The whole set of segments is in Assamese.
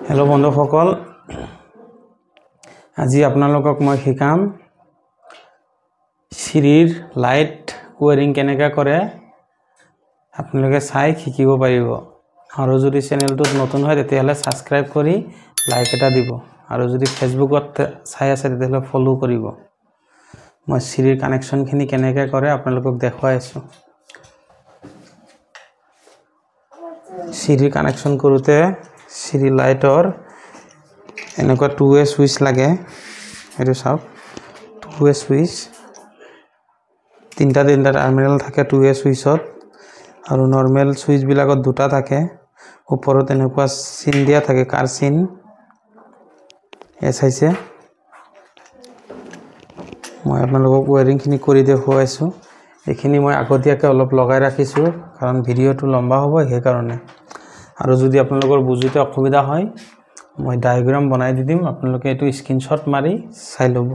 हेलो बंधुসকল আজি আপোনালোকক মই শিকাম সিৰিৰ লাইট ওয়াৰিং কেনেকা কৰে আপোনালোকে চাই শিকিব পাৰিব আৰু যদি চেনেলটোত নতুন হয় তেতিয়াহলে সাবস্ক্ৰাইব কৰি লাইক এটা দিব আৰু যদি ফেসবুকত চাই আছে তেতিয়াহলে ফলো কৰিব মই সিৰিৰ কানেকশন খিনি কেনেকা কৰে আপোনালোকক দেখুৱাই আছো সিৰি কানেকশন কৰোতে সিৰি লাইটৰ এনেকুৱা 2 way সুইচ লাগে এটো সব 2 way সুইচ তিনটা টার্মিনাল থাকে 2 way সুইচত আৰু নৰমাল সুইচ বিলাকত দুটা থাকে ওপৰত এনেকুৱা সিন দিয়া থাকে কাৰ সিন এসাইছে মই আপোনালোকক ওয়্যাৰিং খিনি কৰি দেখুৱাইছো এখিনি মই আগতীয়াকৈ অলপ লগাই ৰাখিছো কাৰণ ভিডিওটো লম্বা হ'ব সেই কাৰণে আৰু যদি আপোনালোকৰ বুজিতে অসুবিধা হয় মই ডায়াগ্ৰাম বনাই দিম আপোনালোকে এটো স্ক্ৰিনশট মাৰি চাই লব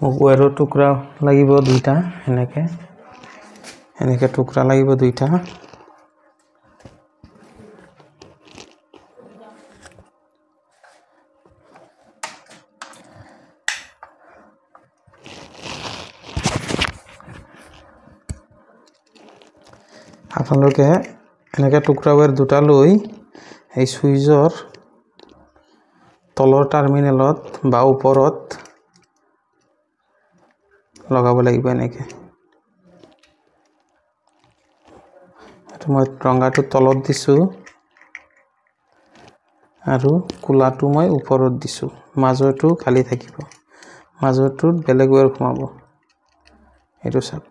মোক ওয়্যাৰৰ টুকুৰা লাগিব দুইটা এনেকে টুকুৰা লাগিব দুইটা আপোনালোকে এনেকে টুকুৰা ওয়্যাৰ দুটা লৈ এই সুইচৰ তলৰ টাৰ্মিনালত বা ওপৰত লগাব লাগিব এনেকে এটো মই ৰঙাটো তলত দিছো আৰু কুলাটো মই ওপৰত দিছো মাজৰটো খালি থাকিব মাজৰটোত বেলেগ ওয়্যাৰ ঘুমাব এটো চাওক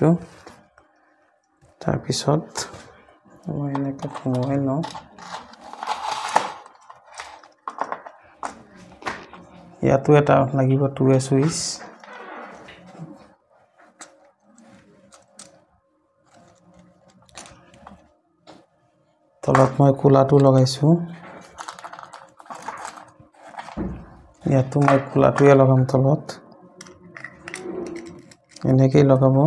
এটো তাৰ পিছত মই এনেকৈ ঘুমাই লওঁ ইয়াতো এটা লাগিব 2 way সুইচ তলত মই কুলাটো লগাইছো ইয়াতো মই কুলাটোৱে লগাম তলত এনেকৈ লগাব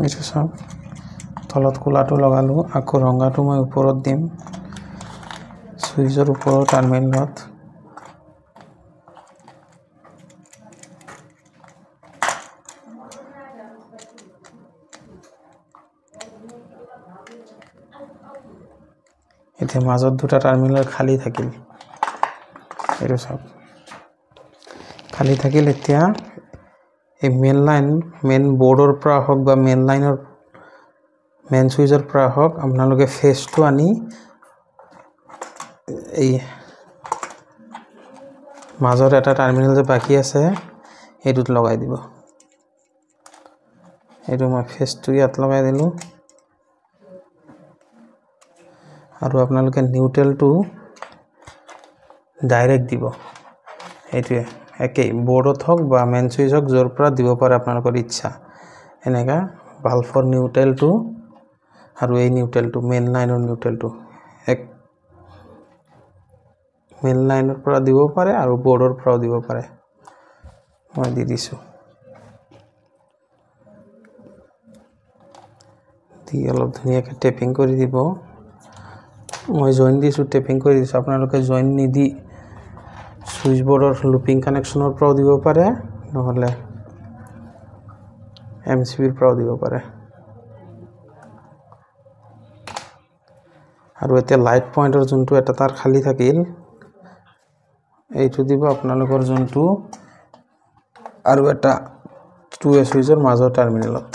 এইটো সব তলত কুলাটো লগালো আকৌ ৰঙাটো মই ওপৰত দিম সুইচৰ ওপৰৰ টাৰ্মিনালত এতে মাজত দুটা টাৰ্মিনাল খালি থাকিল এটো সব খালি থাকিল এতিয়া এই মেন বোৰ্ডৰ পৰা হক বা মেন সুইচৰ পৰা হক আপোনালোকে ফেসটো আনি এই মাজৰ এটা টার্মিনাল যে বাকি আছে এটোত লগাই দিব এটো মই ফেসটো ইয়াত লগাই দিলো আৰু আপোনালোকে নিউট্ৰেলটো ডাইৰেক্ট দিব এটোৱে একে বোৰ্ডত হক বা মেন সুইচ হক জৰ পৰা দিব পাৰে আপোনালোকৰ ইচ্ছা এনেকা বাল্বৰ নিউট্ৰেলটো আৰু এই নিউট্ৰেলটো মেইন লাইনৰ নিউট্ৰেলটো এক মেইন লাইনৰ পৰা দিব পাৰে আৰু বোৰ্ডৰ পৰা দিব পাৰে মই দি দিছো দি অলপ ধুনীয়াকৈ টেপিং কৰি দিব মই জয়েন দিছো টেপিং কৰি দিছো আপোনালোকে জয়েন নিদি সুইচ বোৰ্ডৰ লুপিং কানেকশনৰ পৰা দিব পাৰে নহলে এমসিবিৰ পৰা দিব পাৰে আৰু এতিয়া লাইট পয়েন্টৰ যোনটো এটা তাৰ খালি থাকিল এইটো দিব আপোনালোকৰ যোনটো আৰু এটা 2 way সুইচৰ মাজৰ টার্মিনালত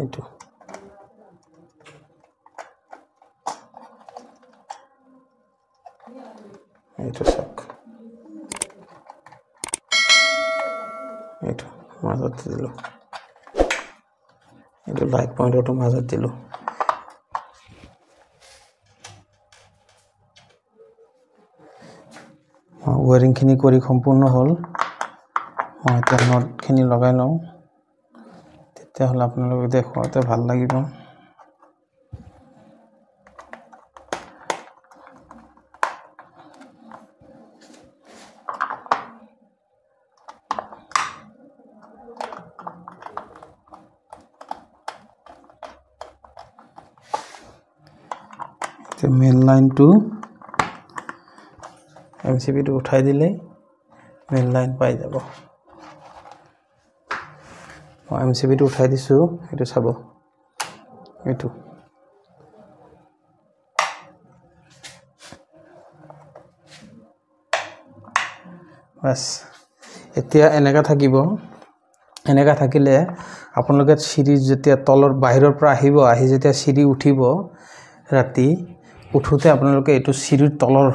এইটো এইটো সব এইটো মাজত দিলো এইটো লাইট পয়েন্টটো মাজত দিলো ওয়াৰিংখিনি কৰি সম্পূৰ্ণ হ'ল মই এতিয়া নটখিনি লগাই লওঁ তেতিয়াহ'লে আপোনালোকে দেখুৱাতে ভাল লাগিব মেইন লাইনটো এমচিবিটো উঠাই দিলে মেইন লাইন পাই যাব মই এমচিবিটো উঠাই দিছো এটো চাব এটো বাস এতিয়া এনেকা থাকিব এনেকা থাকিলে আপোনালোকে সিৰি যেতিয়া তলৰ বাহিৰৰ পৰা আহিব আহি যেতিয়া সিৰি উঠিব ৰাতি উঠোতে আপোনালোকে এটো সিৰিৰ তলৰ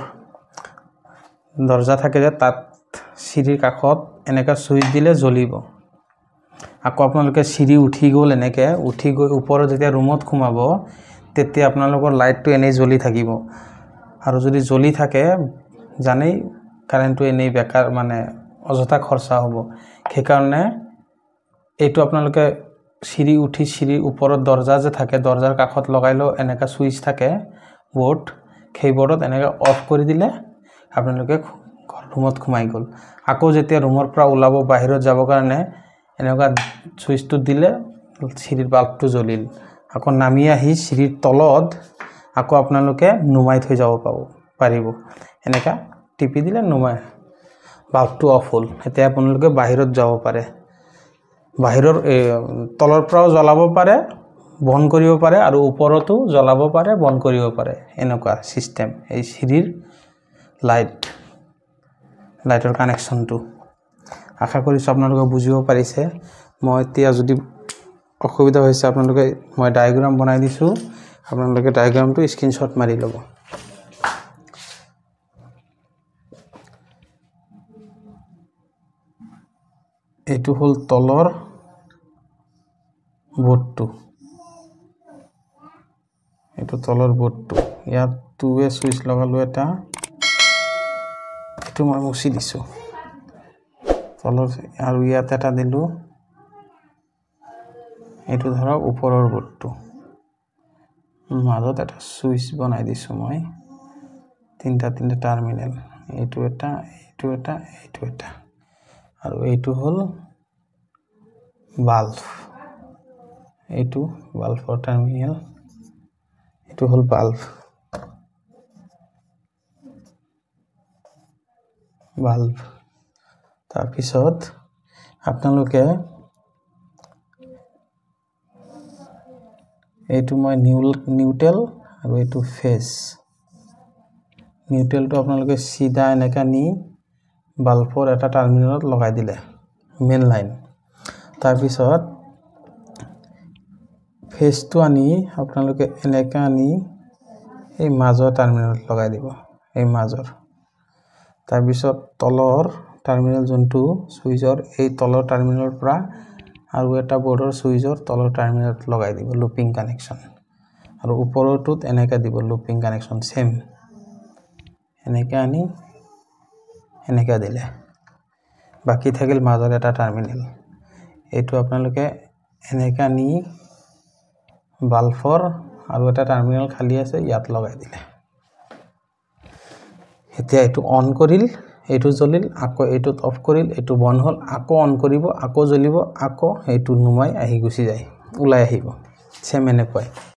দৰজা থাকে যে তাত সিৰিৰ কাষত এনেকা সুইচ দিলে জ্বলিব আকৌ আপোনালোকে সিৰি উঠি গ'ল এনেকে উঠি গৈ ওপৰত যেতিয়া ৰুমত খুমাব তেতিয়া আপোনালোকৰ লাইটটো এনেই জ্বলি থাকিব আৰু যদি জ্বলি থাকে জানেই কাৰেণ্টটো এনেই বেকাৰ মানে অযথা খৰচা হ'ব সেই কাৰণে এইটো আপোনালোকে সিৰি উঠি সিৰি ওপৰত দৰজা যে থাকে দৰজাৰ কাষত লগাইলো এনেকা সুইচ থাকে বোৰ্ড সেই বোৰ্ডত এনেকা অফ কৰি দিলে আপোনালোকে ৰুমত খুমাই গ'ল আকৌ যেতিয়া ৰুমৰ পৰা ওলাব বাহিৰত যাব কাৰণে এনেকা সুইচটো দিলে সিৰিৰ বাল্বটো জ্বলিল আকৌ নামি আহি সিৰিৰ তলত আকৌ আপোনালোকে নুমাই থৈ যাব পাৰিব এনেকা টিপি দিলে নুমাই বাল্বটো অফ হ'ল এতিয়া আপোনালোকে বাহিৰত যাব পাৰে বাহিৰৰ তলৰ পৰাও জ্বলাব পাৰে বন কৰিব পাৰে আৰু ওপৰতো জ্বলাব পাৰে বন কৰিব পাৰে এনেকা সিস্টেম এই সিৰিৰ লাইটৰ কানেকশনটো আশা কৰিছো আপোনালোকে বুজিব পাৰিছে মই এতিয়া যদি অসুবিধা হৈছে আপোনালোকে মই ডায়াগ্ৰাম বনাই দিছো আপোনালোকে ডায়াগ্ৰামটো স্ক্ৰিনশ্বট মাৰি ল'ব এটো হল তলৰ বোৰ্ডটো এটো তলৰ বোৰ্ডটো ইয়াত টুৱে সুইচ লগালো এটা এটো মই মুছি দিছো তলৰ আৰু ইয়াত এটা দিলো এটো ধৰক ওপৰৰ বোৰ্ডটো মাজত এটা সুইচ বনাই দিছো মই তিনটা টাৰ্মিনেল এটো এটা আৰু এইটো হল বাল্ব এইটো বাল্বৰ টাৰ্মিনেল এইটো হল বাল্ব তাৰ পিছত আপোনালোকে এইটো মই নিউট্ৰেল আৰু এইটো ফেজ নিউট্ৰেলটো আপোনালোকে সিধা এনেকা নি বাল্বৰ এটা টাৰ্মিনেলত লগাই দিলে মেইন লাইন তাৰ পিছত ফেজটো আনি আপোনালোকে এনেকা আনি এই মাজৰ টাৰ্মিনেলত লগাই দিব এই মাজৰ তাৰ পিছত তলৰ টাৰ্মিনেল যোনটো সুইচৰ এই তলৰ টাৰ্মিনেলৰ পৰা আৰু এটা বৰ্ডৰ সুইচৰ তলৰ টাৰ্মিনেলত লগাই দিব লুপিং কানেকশন আৰু ওপৰটোত এনেকা দিব লুপিং কানেকশন সেম এনেকা আনি এনেকা দিলে বাকি থাকিল মাজৰ এটা টাৰ্মিনেল এইটো আপোনালোকে এনেকা নি বাল্বৰ আৰু এটা টাৰ্মিনেল খালি আছে ইয়াত লগাই দিলে এতিয়া এটো অন কৰিল এটো জ্বলিল আকৌ এটোত অফ কৰিল এটো বন্ধ হল আকৌ অন কৰিব আকৌ জ্বলিব আকৌ এটো নুমাই আহি গুছি যায় উলাই আহিব সেম এনেকৈ